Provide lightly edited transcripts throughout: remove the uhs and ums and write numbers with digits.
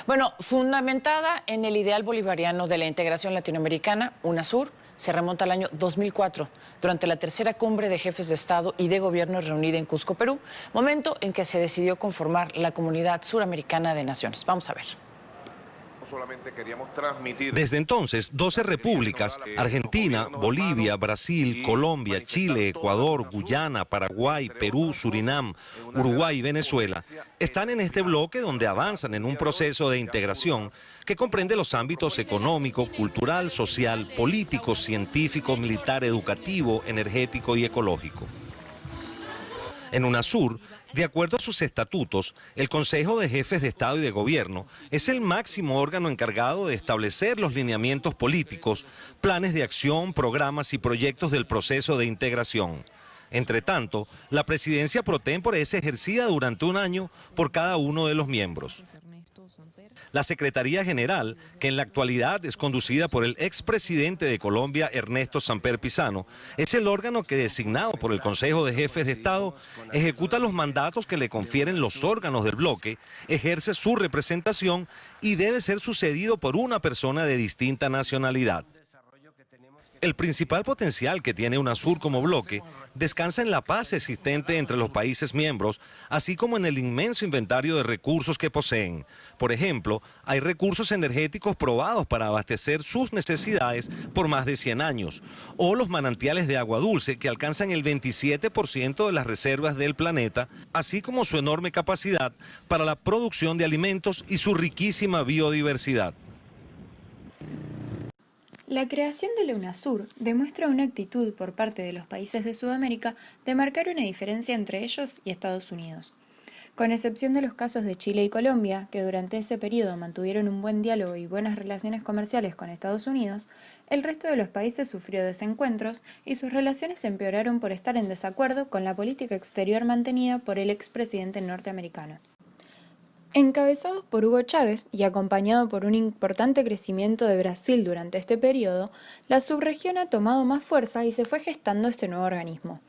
Bueno, fundamentada en el ideal bolivariano de la integración latinoamericana, UNASUR se remonta al año 2004, durante la tercera cumbre de jefes de Estado y de Gobierno reunida en Cusco, Perú, momento en que se decidió conformar la Comunidad Suramericana de Naciones. Vamos a ver. Desde entonces, 12 repúblicas, Argentina, Bolivia, Brasil, Colombia, Chile, Ecuador, Guyana, Paraguay, Perú, Surinam, Uruguay y Venezuela, están en este bloque donde avanzan en un proceso de integración que comprende los ámbitos económico, cultural, social, político, científico, militar, educativo, energético y ecológico. En UNASUR, de acuerdo a sus estatutos, el Consejo de Jefes de Estado y de Gobierno es el máximo órgano encargado de establecer los lineamientos políticos, planes de acción, programas y proyectos del proceso de integración. Entre tanto, la presidencia pro tempore es ejercida durante un año por cada uno de los miembros. La Secretaría General, que en la actualidad es conducida por el expresidente de Colombia, Ernesto Samper Pizano, es el órgano que, designado por el Consejo de Jefes de Estado, ejecuta los mandatos que le confieren los órganos del bloque, ejerce su representación y debe ser sucedido por una persona de distinta nacionalidad. El principal potencial que tiene UNASUR como bloque descansa en la paz existente entre los países miembros, así como en el inmenso inventario de recursos que poseen. Por ejemplo, hay recursos energéticos probados para abastecer sus necesidades por más de 100 años, o los manantiales de agua dulce que alcanzan el 27% de las reservas del planeta, así como su enorme capacidad para la producción de alimentos y su riquísima biodiversidad. La creación de la UNASUR demuestra una actitud por parte de los países de Sudamérica de marcar una diferencia entre ellos y Estados Unidos. Con excepción de los casos de Chile y Colombia, que durante ese periodo mantuvieron un buen diálogo y buenas relaciones comerciales con Estados Unidos, el resto de los países sufrió desencuentros y sus relaciones empeoraron por estar en desacuerdo con la política exterior mantenida por el expresidente norteamericano. Encabezados por Hugo Chávez y acompañado por un importante crecimiento de Brasil durante este periodo, la subregión ha tomado más fuerza y se fue gestando este nuevo organismo.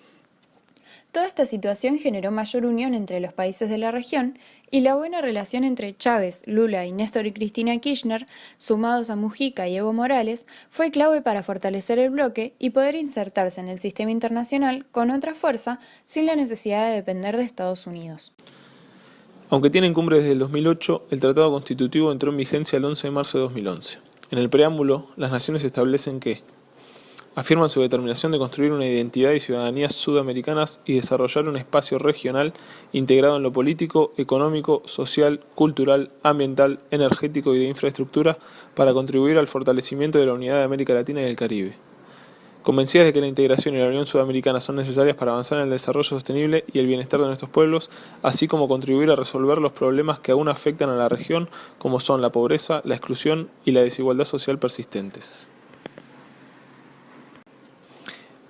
Toda esta situación generó mayor unión entre los países de la región y la buena relación entre Chávez, Lula y Néstor y Cristina Kirchner, sumados a Mujica y Evo Morales, fue clave para fortalecer el bloque y poder insertarse en el sistema internacional con otra fuerza sin la necesidad de depender de Estados Unidos. Aunque tienen cumbre desde el 2008, el Tratado Constitutivo entró en vigencia el 11 de marzo de 2011. En el preámbulo, las naciones establecen que afirman su determinación de construir una identidad y ciudadanías sudamericanas y desarrollar un espacio regional integrado en lo político, económico, social, cultural, ambiental, energético y de infraestructura para contribuir al fortalecimiento de la unidad de América Latina y del Caribe. Convencidas de que la integración y la Unión Sudamericana son necesarias para avanzar en el desarrollo sostenible y el bienestar de nuestros pueblos, así como contribuir a resolver los problemas que aún afectan a la región, como son la pobreza, la exclusión y la desigualdad social persistentes.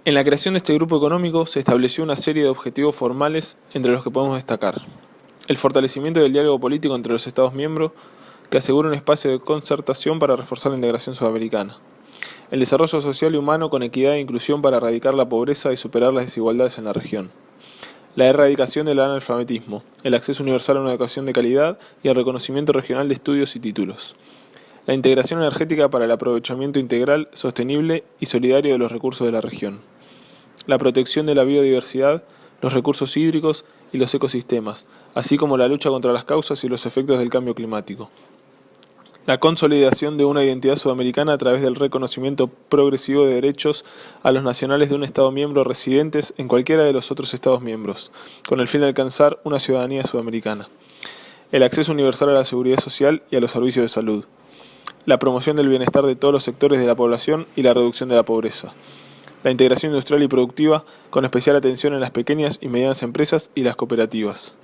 En la creación de este grupo económico se estableció una serie de objetivos formales entre los que podemos destacar: el fortalecimiento del diálogo político entre los Estados miembros, que asegura un espacio de concertación para reforzar la integración sudamericana; el desarrollo social y humano con equidad e inclusión para erradicar la pobreza y superar las desigualdades en la región; la erradicación del analfabetismo, el acceso universal a una educación de calidad y el reconocimiento regional de estudios y títulos; la integración energética para el aprovechamiento integral, sostenible y solidario de los recursos de la región; la protección de la biodiversidad, los recursos hídricos y los ecosistemas, así como la lucha contra las causas y los efectos del cambio climático; la consolidación de una identidad sudamericana a través del reconocimiento progresivo de derechos a los nacionales de un Estado miembro residentes en cualquiera de los otros Estados miembros, con el fin de alcanzar una ciudadanía sudamericana; el acceso universal a la seguridad social y a los servicios de salud; la promoción del bienestar de todos los sectores de la población y la reducción de la pobreza; la integración industrial y productiva, con especial atención en las pequeñas y medianas empresas y las cooperativas;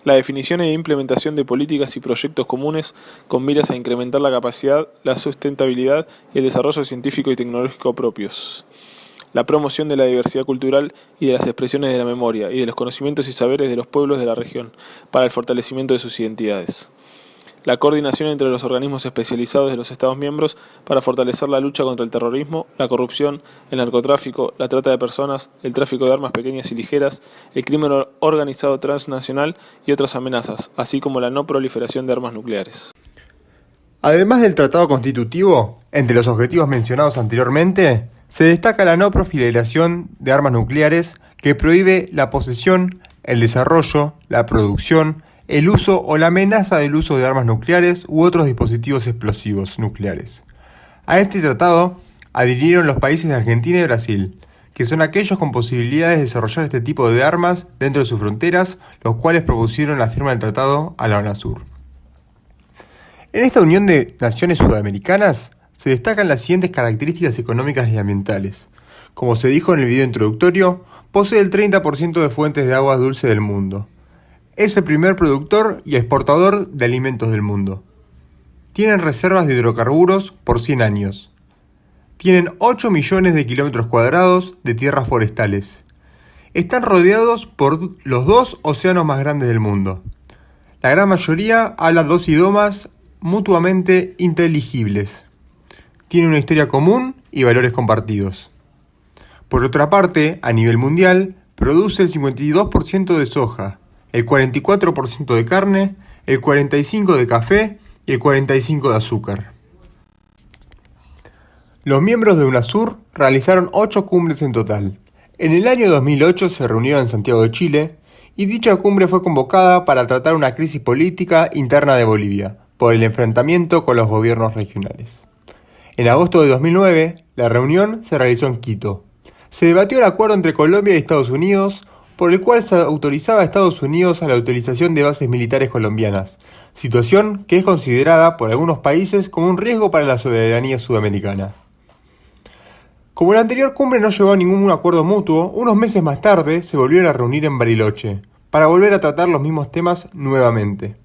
la definición e implementación de políticas y proyectos comunes con miras a incrementar la capacidad, la sustentabilidad y el desarrollo científico y tecnológico propios; la promoción de la diversidad cultural y de las expresiones de la memoria y de los conocimientos y saberes de los pueblos de la región para el fortalecimiento de sus identidades; la coordinación entre los organismos especializados de los Estados miembros para fortalecer la lucha contra el terrorismo, la corrupción, el narcotráfico, la trata de personas, el tráfico de armas pequeñas y ligeras, el crimen organizado transnacional y otras amenazas, así como la no proliferación de armas nucleares. Además del tratado constitutivo, entre los objetivos mencionados anteriormente, se destaca la no proliferación de armas nucleares que prohíbe la posesión, el desarrollo, la producción, el uso o la amenaza del uso de armas nucleares u otros dispositivos explosivos nucleares. A este tratado adhirieron los países de Argentina y Brasil, que son aquellos con posibilidades de desarrollar este tipo de armas dentro de sus fronteras, los cuales propusieron la firma del tratado a la UNASUR. En esta unión de naciones sudamericanas se destacan las siguientes características económicas y ambientales. Como se dijo en el video introductorio, posee el 30% de fuentes de agua dulce del mundo. Es el primer productor y exportador de alimentos del mundo. Tienen reservas de hidrocarburos por 100 años. Tienen 8 millones de kilómetros cuadrados de tierras forestales. Están rodeados por los 2 océanos más grandes del mundo. La gran mayoría habla 2 idiomas mutuamente inteligibles. Tiene una historia común y valores compartidos. Por otra parte, a nivel mundial, produce el 52% de soja, el 44% de carne, el 45% de café y el 45% de azúcar. Los miembros de UNASUR realizaron 8 cumbres en total. En el año 2008 se reunieron en Santiago de Chile y dicha cumbre fue convocada para tratar una crisis política interna de Bolivia por el enfrentamiento con los gobiernos regionales. En agosto de 2009, la reunión se realizó en Quito. Se debatió el acuerdo entre Colombia y Estados Unidos, por el cual se autorizaba a Estados Unidos a la utilización de bases militares colombianas, situación que es considerada por algunos países como un riesgo para la soberanía sudamericana. Como la anterior cumbre no llegó a ningún acuerdo mutuo, unos meses más tarde se volvieron a reunir en Bariloche, para volver a tratar los mismos temas nuevamente.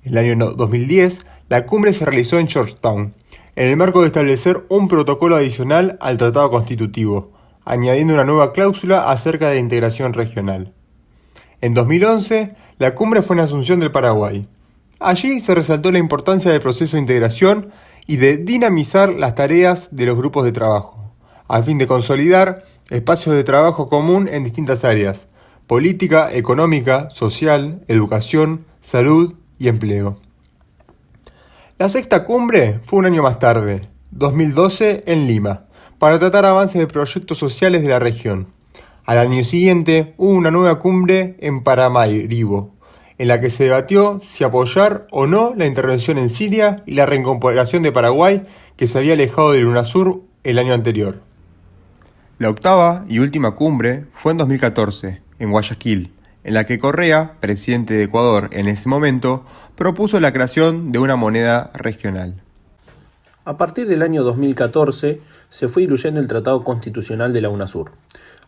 En el año 2010, la cumbre se realizó en Georgetown, en el marco de establecer un protocolo adicional al tratado constitutivo, añadiendo una nueva cláusula acerca de la integración regional. En 2011, la cumbre fue en Asunción del Paraguay. Allí se resaltó la importancia del proceso de integración y de dinamizar las tareas de los grupos de trabajo, a fin de consolidar espacios de trabajo común en distintas áreas: política, económica, social, educación, salud y empleo. La sexta cumbre fue un año más tarde, 2012, en Lima, para tratar avances de proyectos sociales de la región. Al año siguiente hubo una nueva cumbre en Paramaribo, en la que se debatió si apoyar o no la intervención en Siria y la reincorporación de Paraguay, que se había alejado del UNASUR el año anterior. La octava y última cumbre fue en 2014, en Guayaquil, en la que Correa, presidente de Ecuador en ese momento, propuso la creación de una moneda regional. A partir del año 2014 se fue diluyendo el Tratado Constitucional de la UNASUR.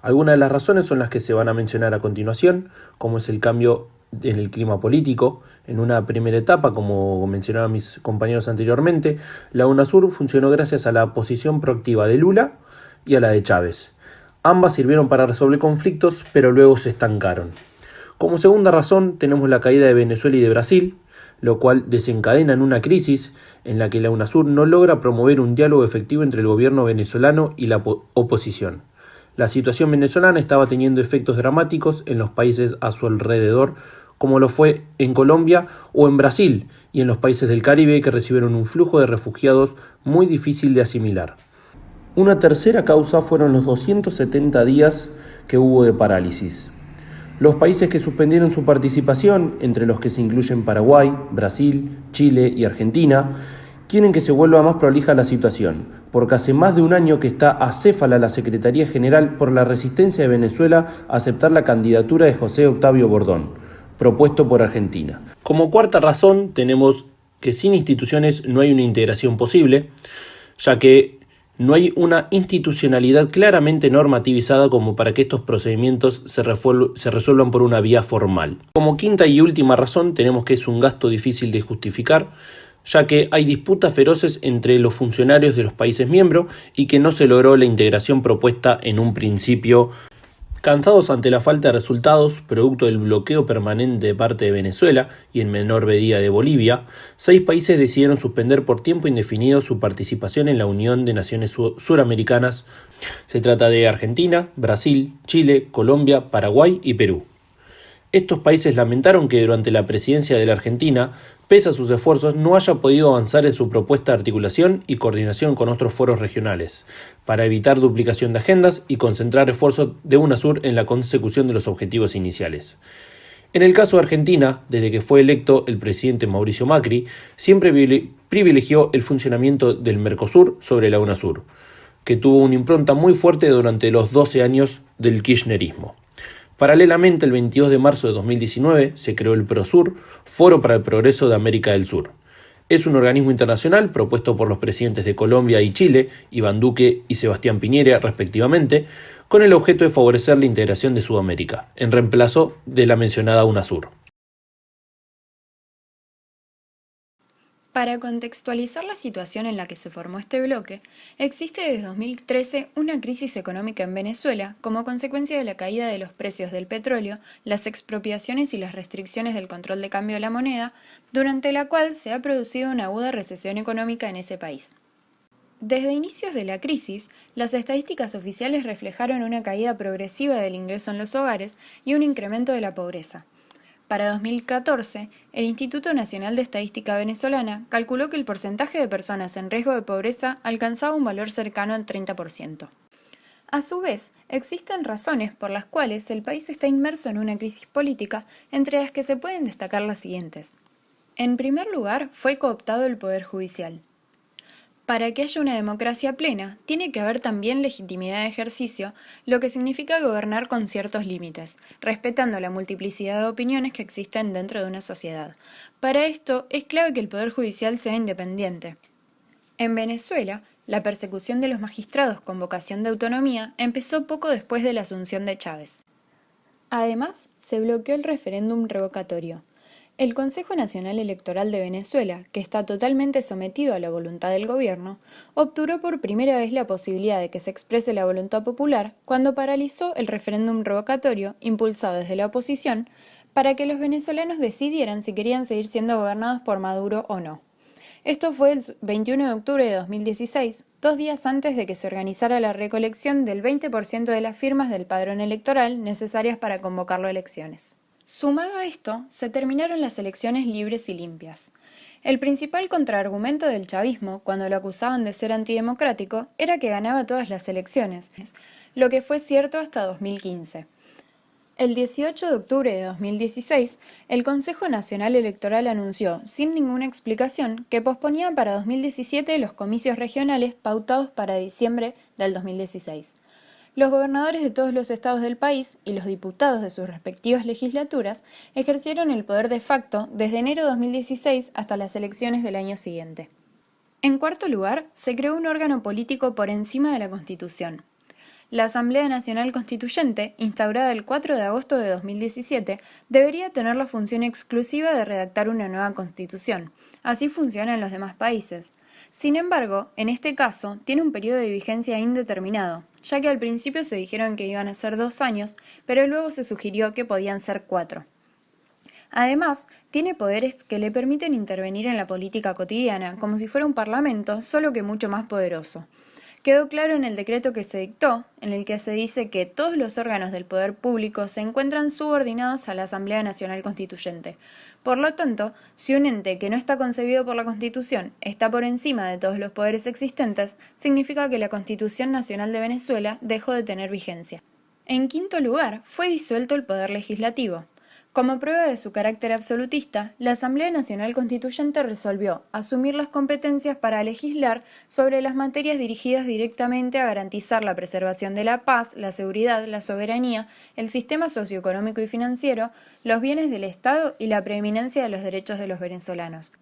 Algunas de las razones son las que se van a mencionar a continuación, como es el cambio en el clima político. En una primera etapa, como mencionaban mis compañeros anteriormente, la UNASUR funcionó gracias a la posición proactiva de Lula y a la de Chávez. Ambas sirvieron para resolver conflictos, pero luego se estancaron. Como segunda razón tenemos la caída de Venezuela y de Brasil, lo cual desencadena en una crisis en la que la UNASUR no logra promover un diálogo efectivo entre el gobierno venezolano y la oposición. La situación venezolana estaba teniendo efectos dramáticos en los países a su alrededor, como lo fue en Colombia o en Brasil, y en los países del Caribe, que recibieron un flujo de refugiados muy difícil de asimilar. Una tercera causa fueron los 270 días que hubo de parálisis. Los países que suspendieron su participación, entre los que se incluyen Paraguay, Brasil, Chile y Argentina, quieren que se vuelva más prolija la situación, porque hace más de un año que está acéfala la Secretaría General por la resistencia de Venezuela a aceptar la candidatura de José Octavio Bordón, propuesto por Argentina. Como cuarta razón tenemos que sin instituciones no hay una integración posible, ya que no hay una institucionalidad claramente normativizada como para que estos procedimientos se resuelvan por una vía formal. Como quinta y última razón tenemos que es un gasto difícil de justificar, ya que hay disputas feroces entre los funcionarios de los países miembros y que no se logró la integración propuesta en un principio. Cansados ante la falta de resultados, producto del bloqueo permanente de parte de Venezuela y en menor medida de Bolivia, 6 países decidieron suspender por tiempo indefinido su participación en la Unión de Naciones Suramericanas. Se trata de Argentina, Brasil, Chile, Colombia, Paraguay y Perú. Estos países lamentaron que durante la presidencia de la Argentina, pese a sus esfuerzos, no haya podido avanzar en su propuesta de articulación y coordinación con otros foros regionales, para evitar duplicación de agendas y concentrar esfuerzos de UNASUR en la consecución de los objetivos iniciales. En el caso de Argentina, desde que fue electo el presidente Mauricio Macri, siempre privilegió el funcionamiento del Mercosur sobre la UNASUR, que tuvo una impronta muy fuerte durante los 12 años del kirchnerismo. Paralelamente, el 22 de marzo de 2019 se creó el PROSUR, Foro para el Progreso de América del Sur. Es un organismo internacional propuesto por los presidentes de Colombia y Chile, Iván Duque y Sebastián Piñera, respectivamente, con el objeto de favorecer la integración de Sudamérica, en reemplazo de la mencionada UNASUR. Para contextualizar la situación en la que se formó este bloque, existe desde 2013 una crisis económica en Venezuela como consecuencia de la caída de los precios del petróleo, las expropiaciones y las restricciones del control de cambio de la moneda, durante la cual se ha producido una aguda recesión económica en ese país. Desde inicios de la crisis, las estadísticas oficiales reflejaron una caída progresiva del ingreso en los hogares y un incremento de la pobreza. Para 2014, el Instituto Nacional de Estadística Venezolana calculó que el porcentaje de personas en riesgo de pobreza alcanzaba un valor cercano al 30%. A su vez, existen razones por las cuales el país está inmerso en una crisis política, entre las que se pueden destacar las siguientes. En primer lugar, fue cooptado el Poder Judicial. Para que haya una democracia plena, tiene que haber también legitimidad de ejercicio, lo que significa gobernar con ciertos límites, respetando la multiplicidad de opiniones que existen dentro de una sociedad. Para esto, es clave que el Poder Judicial sea independiente. En Venezuela, la persecución de los magistrados con vocación de autonomía empezó poco después de la asunción de Chávez. Además, se bloqueó el referéndum revocatorio. El Consejo Nacional Electoral de Venezuela, que está totalmente sometido a la voluntad del gobierno, obturó por primera vez la posibilidad de que se exprese la voluntad popular cuando paralizó el referéndum revocatorio impulsado desde la oposición para que los venezolanos decidieran si querían seguir siendo gobernados por Maduro o no. Esto fue el 21 de octubre de 2016, 2 días antes de que se organizara la recolección del 20% de las firmas del padrón electoral necesarias para convocarlo a elecciones. Sumado a esto, se terminaron las elecciones libres y limpias. El principal contraargumento del chavismo, cuando lo acusaban de ser antidemocrático, era que ganaba todas las elecciones, lo que fue cierto hasta 2015. El 18 de octubre de 2016, el Consejo Nacional Electoral anunció, sin ninguna explicación, que posponía para 2017 los comicios regionales pautados para diciembre del 2016. Los gobernadores de todos los estados del país y los diputados de sus respectivas legislaturas ejercieron el poder de facto desde enero de 2016 hasta las elecciones del año siguiente. En cuarto lugar, se creó un órgano político por encima de la Constitución. La Asamblea Nacional Constituyente, instaurada el 4 de agosto de 2017, debería tener la función exclusiva de redactar una nueva Constitución. Así funciona en los demás países. Sin embargo, en este caso, tiene un periodo de vigencia indeterminado, ya que al principio se dijeron que iban a ser 2 años, pero luego se sugirió que podían ser 4. Además, tiene poderes que le permiten intervenir en la política cotidiana, como si fuera un parlamento, solo que mucho más poderoso. Quedó claro en el decreto que se dictó, en el que se dice que todos los órganos del poder público se encuentran subordinados a la Asamblea Nacional Constituyente. Por lo tanto, si un ente que no está concebido por la Constitución está por encima de todos los poderes existentes, significa que la Constitución Nacional de Venezuela dejó de tener vigencia. En quinto lugar, fue disuelto el Poder Legislativo. Como prueba de su carácter absolutista, la Asamblea Nacional Constituyente resolvió asumir las competencias para legislar sobre las materias dirigidas directamente a garantizar la preservación de la paz, la seguridad, la soberanía, el sistema socioeconómico y financiero, los bienes del Estado y la preeminencia de los derechos de los venezolanos.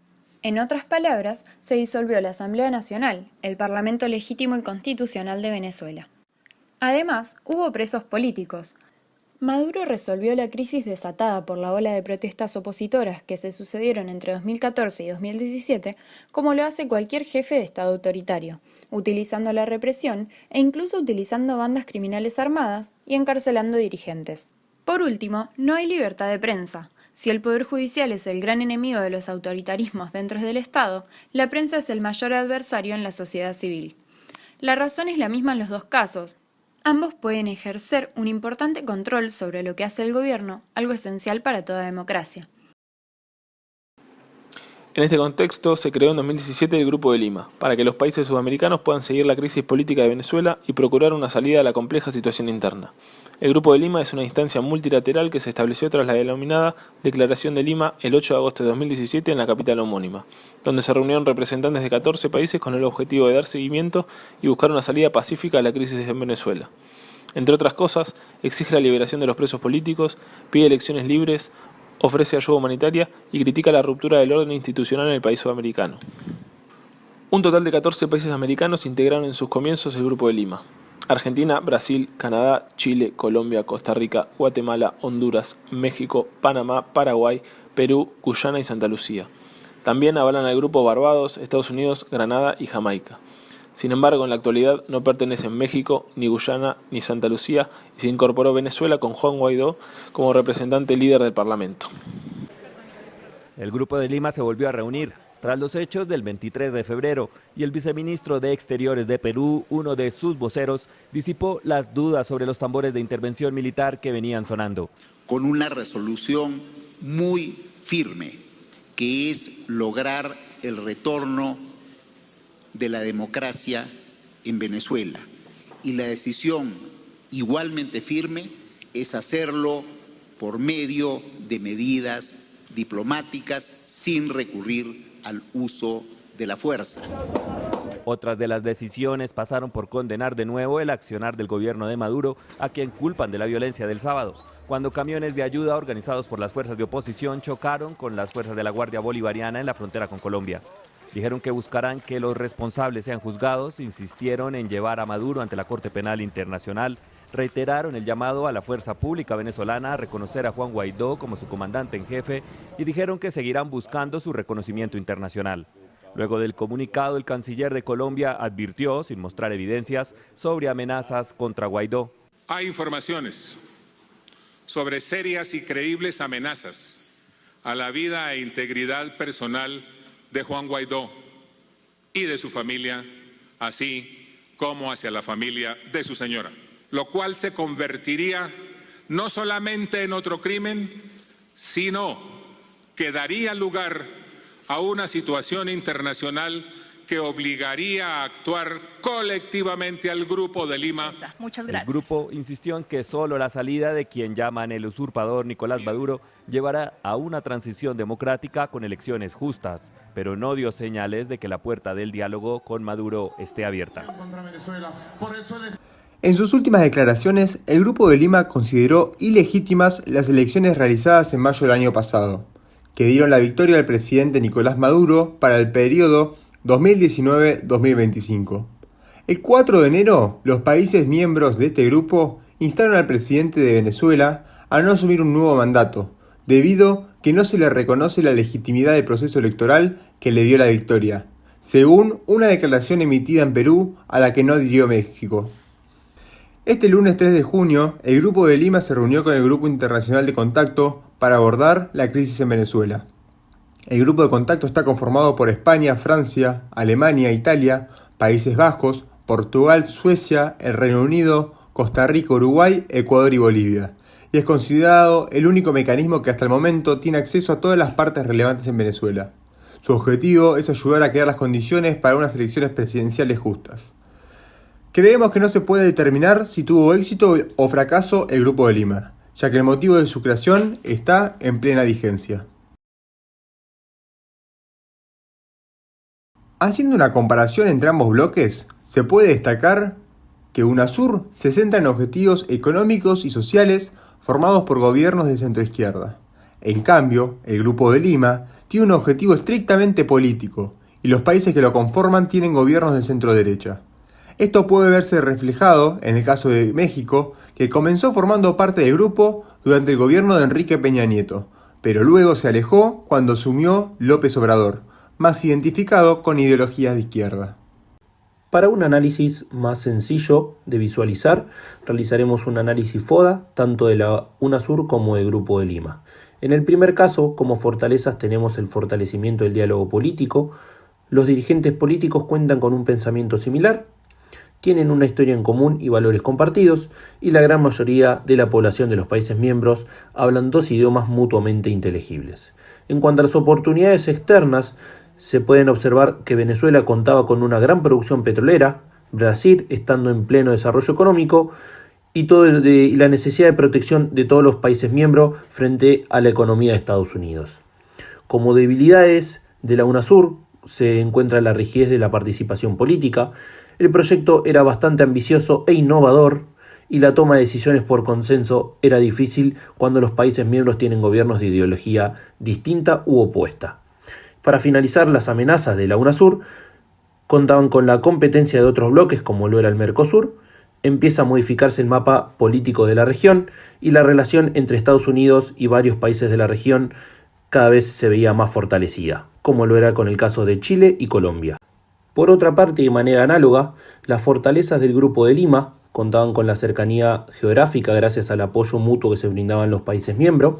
En otras palabras, se disolvió la Asamblea Nacional, el Parlamento legítimo y constitucional de Venezuela. Además, hubo presos políticos. Maduro resolvió la crisis desatada por la ola de protestas opositoras que se sucedieron entre 2014 y 2017, como lo hace cualquier jefe de Estado autoritario, utilizando la represión e incluso utilizando bandas criminales armadas y encarcelando dirigentes. Por último, no hay libertad de prensa. Si el Poder Judicial es el gran enemigo de los autoritarismos dentro del Estado, la prensa es el mayor adversario en la sociedad civil. La razón es la misma en los dos casos. Ambos pueden ejercer un importante control sobre lo que hace el gobierno, algo esencial para toda democracia. En este contexto se creó en 2017 el Grupo de Lima, para que los países sudamericanos puedan seguir la crisis política de Venezuela y procurar una salida a la compleja situación interna. El Grupo de Lima es una instancia multilateral que se estableció tras la denominada Declaración de Lima el 8 de agosto de 2017 en la capital homónima, donde se reunieron representantes de 14 países con el objetivo de dar seguimiento y buscar una salida pacífica a la crisis en Venezuela. Entre otras cosas, exige la liberación de los presos políticos, pide elecciones libres, ofrece ayuda humanitaria y critica la ruptura del orden institucional en el país sudamericano. Un total de 14 países americanos integraron en sus comienzos el Grupo de Lima. Argentina, Brasil, Canadá, Chile, Colombia, Costa Rica, Guatemala, Honduras, México, Panamá, Paraguay, Perú, Guyana y Santa Lucía. También avalan al grupo Barbados, Estados Unidos, Granada y Jamaica. Sin embargo, en la actualidad no pertenecen México, ni Guyana, ni Santa Lucía y se incorporó Venezuela con Juan Guaidó como representante líder del Parlamento. El Grupo de Lima se volvió a reunir tras los hechos del 23 de febrero y el viceministro de Exteriores de Perú, uno de sus voceros, disipó las dudas sobre los tambores de intervención militar que venían sonando. Con una resolución muy firme, que es lograr el retorno de la democracia en Venezuela. Y la decisión igualmente firme es hacerlo por medio de medidas diplomáticas sin recurrir al uso de la fuerza. Otras de las decisiones pasaron por condenar de nuevo el accionar del gobierno de Maduro, a quien culpan de la violencia del sábado, cuando camiones de ayuda organizados por las fuerzas de oposición chocaron con las fuerzas de la Guardia Bolivariana en la frontera con Colombia. Dijeron que buscarán que los responsables sean juzgados, insistieron en llevar a Maduro ante la Corte Penal Internacional, reiteraron el llamado a la fuerza pública venezolana a reconocer a Juan Guaidó como su comandante en jefe y dijeron que seguirán buscando su reconocimiento internacional. Luego del comunicado, el canciller de Colombia advirtió, sin mostrar evidencias, sobre amenazas contra Guaidó. Hay informaciones sobre serias y creíbles amenazas a la vida e integridad personal de Juan Guaidó y de su familia, así como hacia la familia de su señora, lo cual se convertiría no solamente en otro crimen, sino que daría lugar a una situación internacional que obligaría a actuar colectivamente al Grupo de Lima. Muchas gracias. El grupo insistió en que solo la salida de quien llaman el usurpador Nicolás Maduro llevará a una transición democrática con elecciones justas, pero no dio señales de que la puerta del diálogo con Maduro esté abierta. En sus últimas declaraciones, el Grupo de Lima consideró ilegítimas las elecciones realizadas en mayo del año pasado, que dieron la victoria al presidente Nicolás Maduro para el periodo 2019-2025. El 4 de enero, los países miembros de este grupo instaron al presidente de Venezuela a no asumir un nuevo mandato, debido que no se le reconoce la legitimidad del proceso electoral que le dio la victoria, según una declaración emitida en Perú a la que no adhirió México. Este lunes 3 de junio, el Grupo de Lima se reunió con el Grupo Internacional de Contacto para abordar la crisis en Venezuela. El grupo de contacto está conformado por España, Francia, Alemania, Italia, Países Bajos, Portugal, Suecia, el Reino Unido, Costa Rica, Uruguay, Ecuador y Bolivia, y es considerado el único mecanismo que hasta el momento tiene acceso a todas las partes relevantes en Venezuela. Su objetivo es ayudar a crear las condiciones para unas elecciones presidenciales justas. Creemos que no se puede determinar si tuvo éxito o fracaso el Grupo de Lima, ya que el motivo de su creación está en plena vigencia. Haciendo una comparación entre ambos bloques, se puede destacar que UNASUR se centra en objetivos económicos y sociales formados por gobiernos de centroizquierda. En cambio, el Grupo de Lima tiene un objetivo estrictamente político y los países que lo conforman tienen gobiernos de centro-derecha. Esto puede verse reflejado en el caso de México, que comenzó formando parte del grupo durante el gobierno de Enrique Peña Nieto, pero luego se alejó cuando asumió López Obrador, más identificado con ideologías de izquierda. Para un análisis más sencillo de visualizar, realizaremos un análisis FODA tanto de la UNASUR como del Grupo de Lima. En el primer caso, como fortalezas tenemos el fortalecimiento del diálogo político. Los dirigentes políticos cuentan con un pensamiento similar, tienen una historia en común y valores compartidos, y la gran mayoría de la población de los países miembros hablan dos idiomas mutuamente inteligibles. En cuanto a las oportunidades externas, se pueden observar que Venezuela contaba con una gran producción petrolera, Brasil estando en pleno desarrollo económico, y la necesidad de protección de todos los países miembros frente a la economía de Estados Unidos. Como debilidades de la UNASUR se encuentra la rigidez de la participación política. El proyecto era bastante ambicioso e innovador, y la toma de decisiones por consenso era difícil cuando los países miembros tienen gobiernos de ideología distinta u opuesta. Para finalizar, las amenazas de la UNASUR contaban con la competencia de otros bloques como lo era el Mercosur. Empieza a modificarse el mapa político de la región, y la relación entre Estados Unidos y varios países de la región cada vez se veía más fortalecida, como lo era con el caso de Chile y Colombia. Por otra parte, de manera análoga, las fortalezas del Grupo de Lima contaban con la cercanía geográfica gracias al apoyo mutuo que se brindaban los países miembros.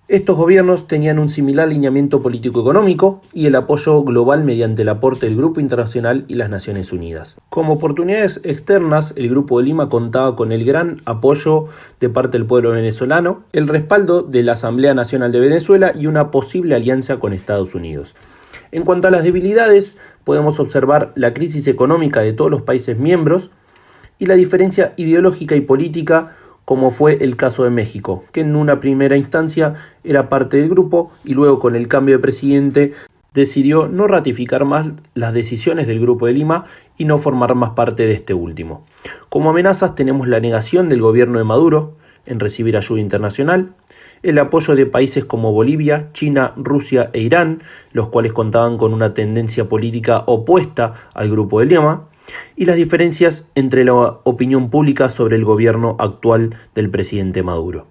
Estos gobiernos tenían un similar lineamiento político-económico y el apoyo global mediante el aporte del Grupo Internacional y las Naciones Unidas. Como oportunidades externas, el Grupo de Lima contaba con el gran apoyo de parte del pueblo venezolano, el respaldo de la Asamblea Nacional de Venezuela y una posible alianza con Estados Unidos. En cuanto a las debilidades, podemos observar la crisis económica de todos los países miembros y la diferencia ideológica y política, como fue el caso de México, que en una primera instancia era parte del grupo y luego, con el cambio de presidente, decidió no ratificar más las decisiones del Grupo de Lima y no formar más parte de este último. Como amenazas tenemos la negación del gobierno de Maduro en recibir ayuda internacional, el apoyo de países como Bolivia, China, Rusia e Irán, los cuales contaban con una tendencia política opuesta al Grupo de Lima, y las diferencias entre la opinión pública sobre el gobierno actual del presidente Maduro.